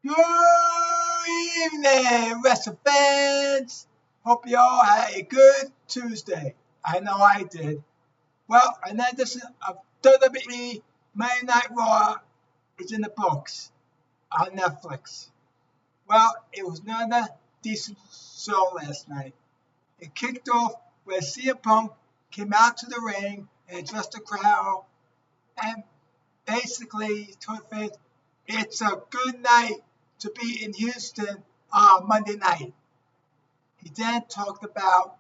Good evening, wrestling fans. Hope you all had a good Tuesday. I know I did. Well, another edition of WWE Monday Night Raw is in the books on Netflix. Well, it was another decent show last night. It kicked off where CM Punk came out to the ring and addressed the crowd and basically told fans it's a good night to be in Houston on Monday night. He then talked about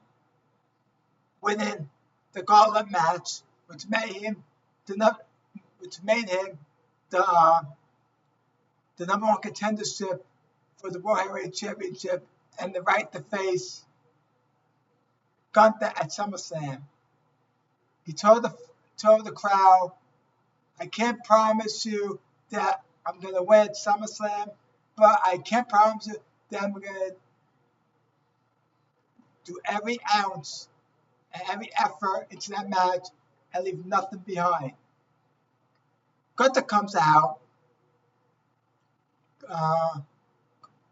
winning the gauntlet match, which made him the the number one contendership for the World Heavyweight Championship and the right to face Gunther at SummerSlam. He told the crowd, "I can't promise you that I'm going to win SummerSlam, but I can promise you that I'm going to do every ounce and every effort into that match and leave nothing behind." Gunther comes out,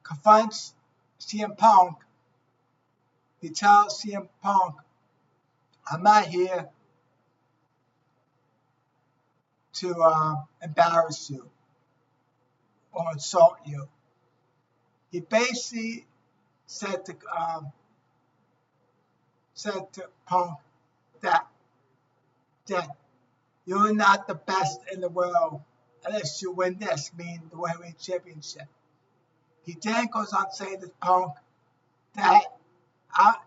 confronts CM Punk. He tells CM Punk, "I'm not here to embarrass you or insult you." He basically said to Punk that you're not the best in the world unless you win this, meaning the World Heavyweight Championship. He then goes on saying to Punk that at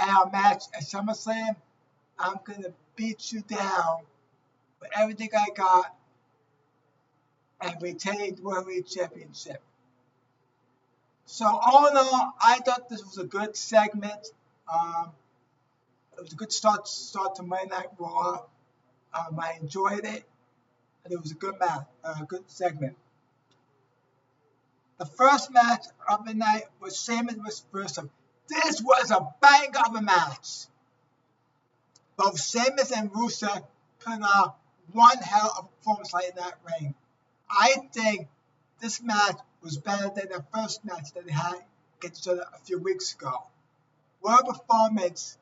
our match at SummerSlam, I'm going to beat you down with everything I got and retain the World Heavyweight Championship. So all in all, I thought this was a good segment. It was a good start to Monday Night Raw. I enjoyed it, and it was a good match, good segment. The first match of the night was Sheamus vs. Rusev. This was a bang of a match. Both Sheamus and Rusev put on one hell of a performance in that ring. I think this match was better than the first match that they had against each other a few weeks ago. What a performance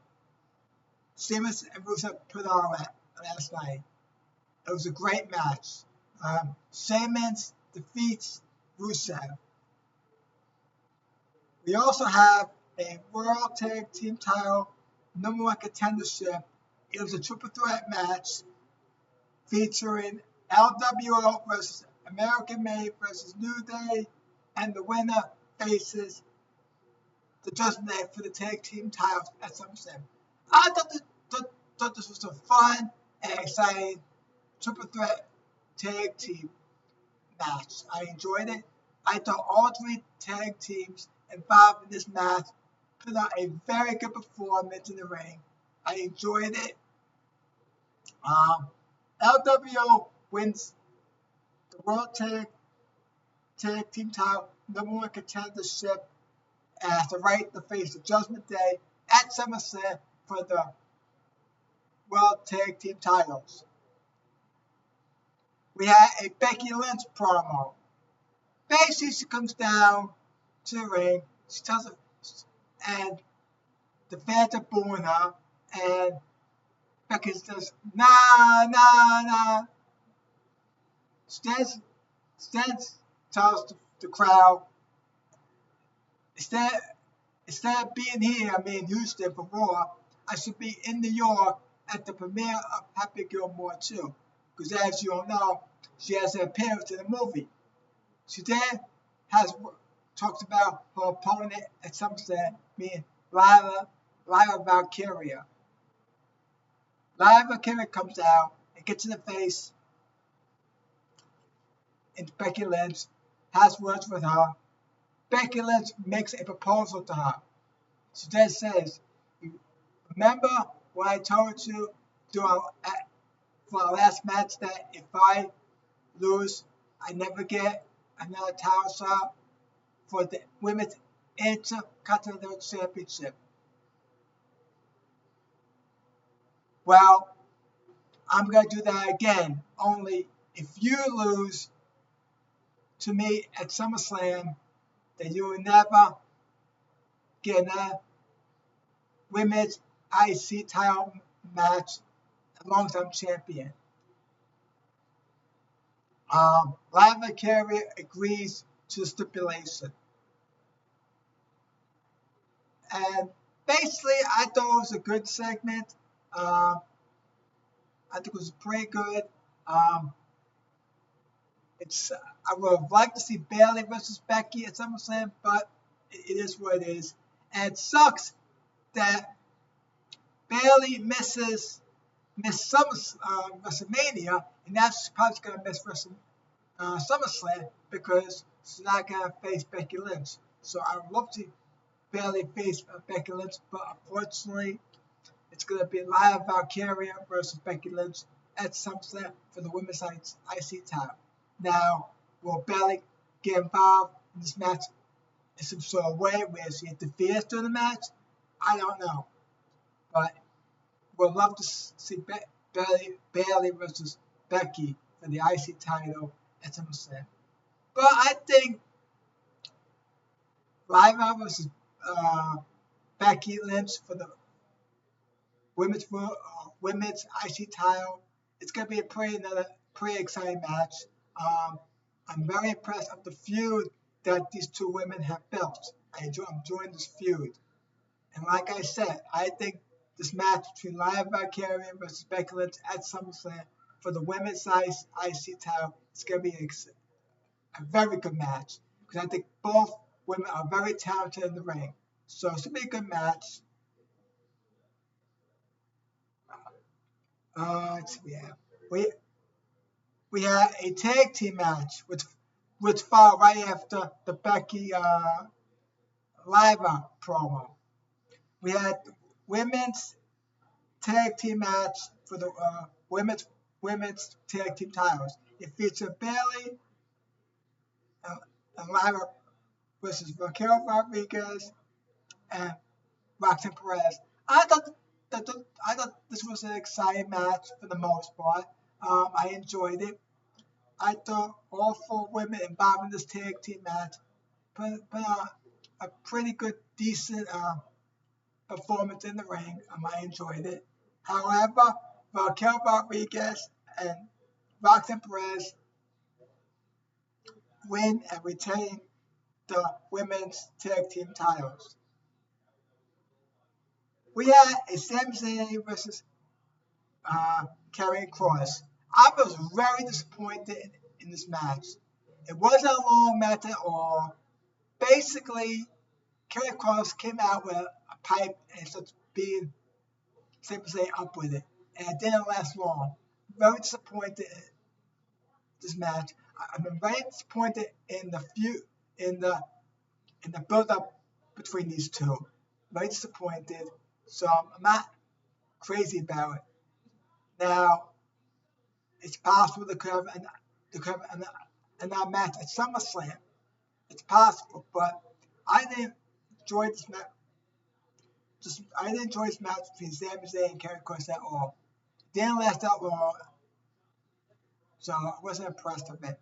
Sheamus and Rusev put on last night. It was a great match. Sheamus defeats Rusev. We also have a World Tag Team title number one contendership. It was a triple threat match featuring LWO versus American Made versus New Day, and the winner faces the Judgment Day for the tag team titles at SummerSlam. I thought this was a fun and exciting triple threat tag team match. I enjoyed it. I thought all three tag teams involved in this match put on a very good performance in the ring. I enjoyed it. LWO wins the World Tag Team title number one contendership as the right to face the Judgment Day at SummerSlam for the World Tag Team titles. We had a Becky Lynch promo. Basically, she comes down to the ring. She tells her, and the fans are booing her, and Becky says, nah. Stan tells the crowd, instead of being here, in Houston for Raw, I should be in New York at the premiere of Happy Gilmore 2. Because as you all know, she has an appearance in the movie. She then talks about her opponent at SummerSlam being Lyra Valkyria. Lyra Valkyria comes out and gets in the face into Becky Lynch, has words with her. Becky Lynch makes a proposal to her. She then says, "Remember what I told you for our last match, that if I lose, I never get another title shot for the Women's Intercontinental Championship? Well, I'm going to do that again. Only if you lose, to me at SummerSlam that you will never get a women's IC title match as long as I'm champion. Lava Carrier agrees to the stipulation. And basically, I thought it was a good segment. I think it was pretty good. I would have liked to see Bayley versus Becky at SummerSlam, but it is what it is. And it sucks that Bayley missed WrestleMania, and now she's probably going to miss SummerSlam because she's not going to face Becky Lynch. So I would love to see Bayley face Becky Lynch, but unfortunately, it's going to be Lana Valkyria versus Becky Lynch at SummerSlam for the women's IC title. Now, will Bayley get involved in this match in some sort of way where she interferes during the match? I don't know. But we'd love to see Bayley versus Becky for the IC title at SummerSlam. But I think Lana versus Becky Lynch for the women's IC title, it's going to be another pretty exciting match. I'm very impressed with the feud that these two women have built. I'm enjoying this feud. And like I said, I think this match between Lana Valkyria versus Becky Lynch at SummerSlam for the women's IC title is going to be a very good match. Because I think both women are very talented in the ring. So it's going to be a good match. We had a tag team match, which followed right after the Becky Lana promo. We had women's tag team match for the women's tag team titles. It featured Bayley and Lana versus Raquel Rodriguez and Roxanne Perez. I thought this was an exciting match for the most part. I enjoyed it. I thought all four women involved in this tag team match put a pretty good, decent performance in the ring. I enjoyed it. However, Raquel Rodriguez and Roxanne Perez win and retain the women's tag team titles. We had a Sami Zayn versus Karrion Kross. I was very disappointed in this match. It wasn't a long match at all. Basically, Karrion Kross came out with a pipe and started beating Sami Zayn up with it. And it didn't last long. Very disappointed in this match. I've been very disappointed in the feud, in the build-up between these two. Very disappointed. So I'm not crazy about it. Now, it's possible they could have another match at SummerSlam. It's possible, but I didn't enjoy this match. I didn't enjoy this match between Sami Zayn and Karrion Kross at all. It didn't last that long, so I wasn't impressed with it.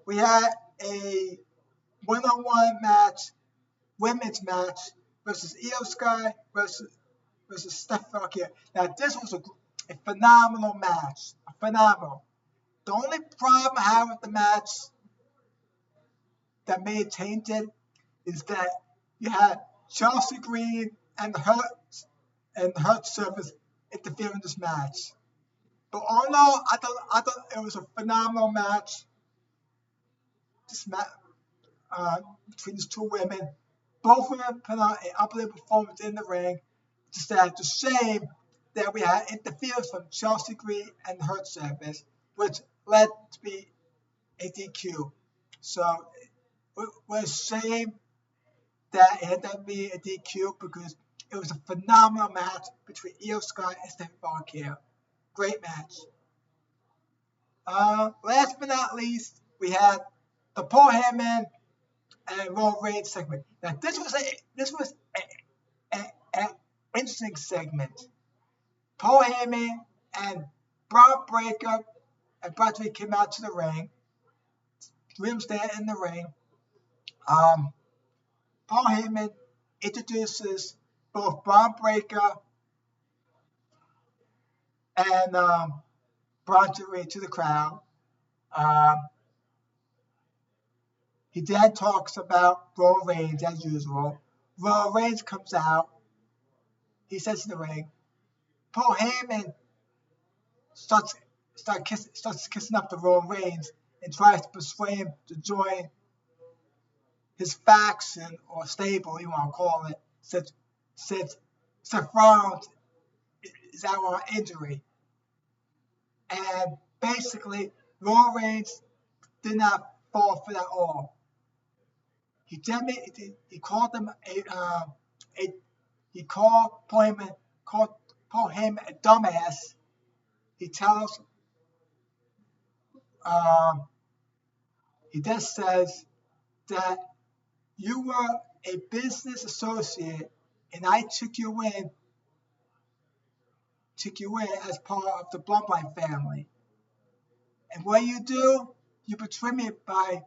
We had a one-on-one match, women's match, versus Io Sky versus Steph Valkyrie. Now, this was a phenomenal match. Phenomenal. The only problem I have with the match that made it tainted is that you had Chelsea Green and the Hurt Service interfere in this match. But although I thought it was a phenomenal match, this match between these two women, both women put on an unbelievable performance in the ring. Just that it's a shame that we had interference from Chelsea Green and the Hurt Service, which led to be a DQ. So it was a shame that it had to be a DQ because it was a phenomenal match between Io Sky and Steph Valkyrie. Great match. Last but not least, we had the Paul Heyman and Roman Reigns segment. Now this was an interesting segment. Paul Heyman and Braun Breaker and Bradley came out to the ring. three of them stand in the ring. Paul Heyman introduces both Braun Breaker and Braun Strowman to the crowd. He then talks about Roman Reigns as usual. Roman Reigns comes out. He sits in the ring. Paul Heyman starts kissing up to Roman Reigns and tries to persuade him to join his faction or stable, you want to call it, since Seth Rollins is out on injury. And basically, Roman Reigns did not fall for that all. He called him he called Paul Heyman a dumbass. He tells he just says that you were a business associate and I took you in as part of the Bloodline family. And what do? You betray me by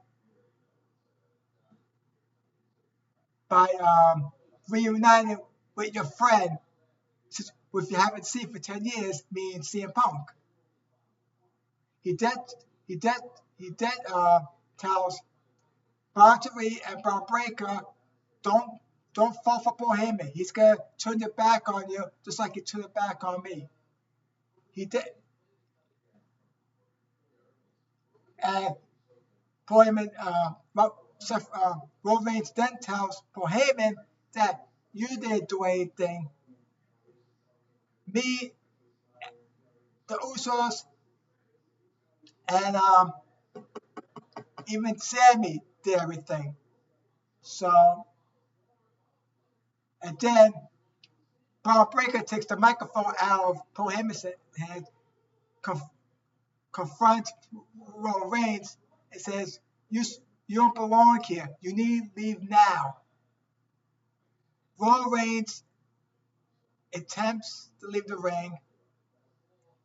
reuniting with your friend, which you haven't seen for 10 years, me and CM Punk. He tells Braun Strowman and Braun Breaker, don't fall for Paul Heyman. He's gonna turn your back on you just like he turned it back on me. He did. And Paul Heyman, Roman Reigns then tells Paul Heyman that you didn't do anything. Me, the Usos, and even Sammy did everything. So, and then Braun Breaker takes the microphone out of Paul Heyman's hand, confronts Roman Reigns, and says, you don't belong here. You need to leave now. Roman Reigns attempts to leave the ring.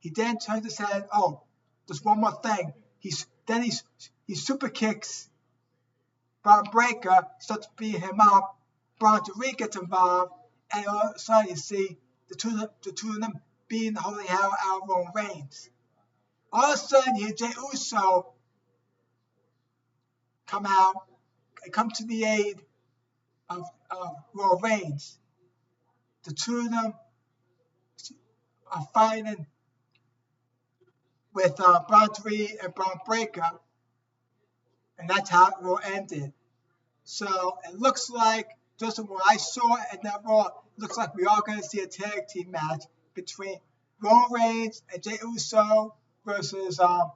He then turns his head. Oh, just one more thing. He super kicks Braun Breaker, starts beating him up. Braun Strowman gets involved, and all of a sudden you see the two of them beating the holy hell out of Roman Reigns. All of a sudden you hear Jey Uso come out and come to the aid of Roman Reigns. The two of them are fighting with Braun Strowman and Braun Breaker, and that's how it all ended. So it looks like, just from what I saw in that Raw, it looks like we are going to see a tag team match between Roman Reigns and Jey Uso versus Braun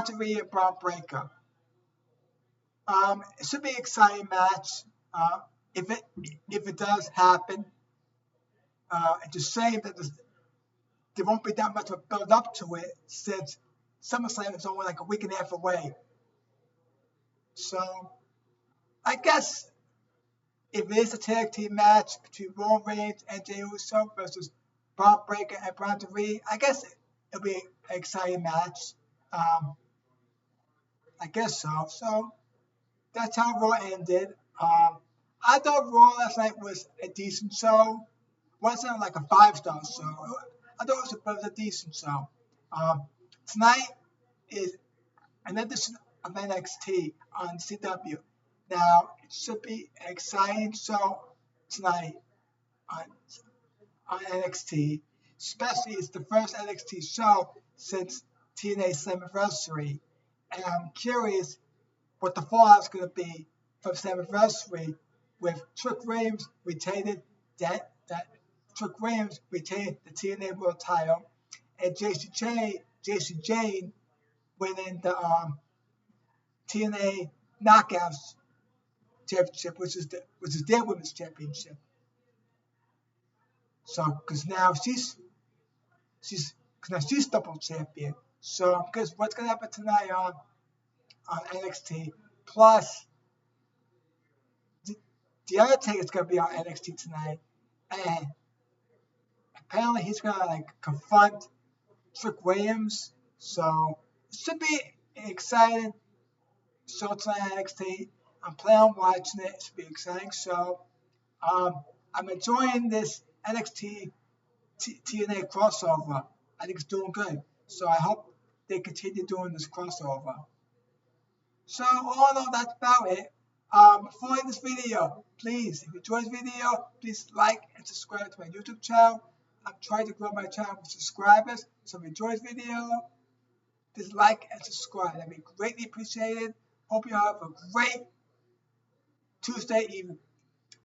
Strowman and Braun Breaker. It should be an exciting match if it does happen. It's a shame that there won't be that much of a build up to it since SummerSlam is only like a week and a half away. So I guess if it is a tag team match between Roman Reigns and Jey Uso versus Braun Breaker and Braun Strowman, I guess it'll be an exciting match. I guess so. So that's how Raw ended. I thought Raw last night was a decent show. Wasn't like a 5-star show. I thought it was a decent show. Tonight is an edition of NXT on CW. Now, it should be an exciting show tonight on NXT. Especially, it's the first NXT show since TNA's Slammiversary. And I'm curious what the fallout's going to be from Slammiversary with Trick Williams retaining the TNA World Title, and Jacy Jayne winning the TNA Knockouts Championship, which is their women's championship. So, because now she's double champion. So, because what's gonna happen tonight on NXT? Plus, the other thing is gonna be on NXT tonight, and apparently he's gonna confront Trick Williams. So it should be exciting. Shorts on NXT. I'm planning on watching it. It should be an exciting show. I'm enjoying this NXT TNA crossover. I think it's doing good. So I hope they continue doing this crossover. So all in all, that's about it. Before this video, please, if you enjoyed this video, please like and subscribe to my YouTube channel. I'm trying to grow my channel with subscribers. So if you enjoyed this video, please like and subscribe. That'd be greatly appreciated. Hope you have a great Tuesday evening.